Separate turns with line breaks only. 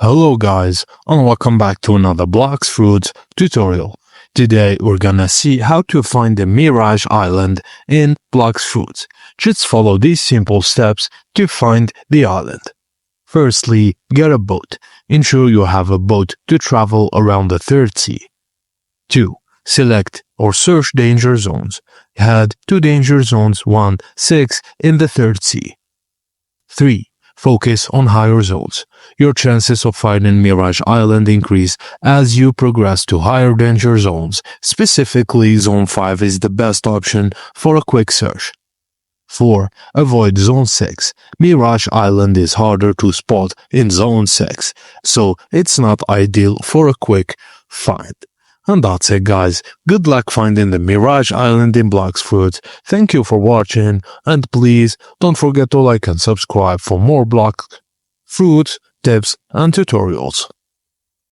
Hello guys, and welcome back to another Blox Fruits tutorial. Today we're gonna see how to find the Mirage Island in Blox Fruits. Just follow these simple steps to find the island. Firstly, get a boat. Ensure you have a boat to travel around the third sea. 2. Select or search danger zones. Head to danger zones 1, 6 in the third sea. 3. Focus on higher zones. Your chances of finding Mirage Island increase as you progress to higher danger zones. Specifically, Zone 5 is the best option for a quick search. 4. Avoid Zone 6. Mirage Island is harder to spot in Zone 6, so it's not ideal for a quick find. And that's it guys, good luck finding the Mirage Island in Blox Fruits. Thank you for watching, and please don't forget to like and subscribe for more Blox Fruits tips and tutorials.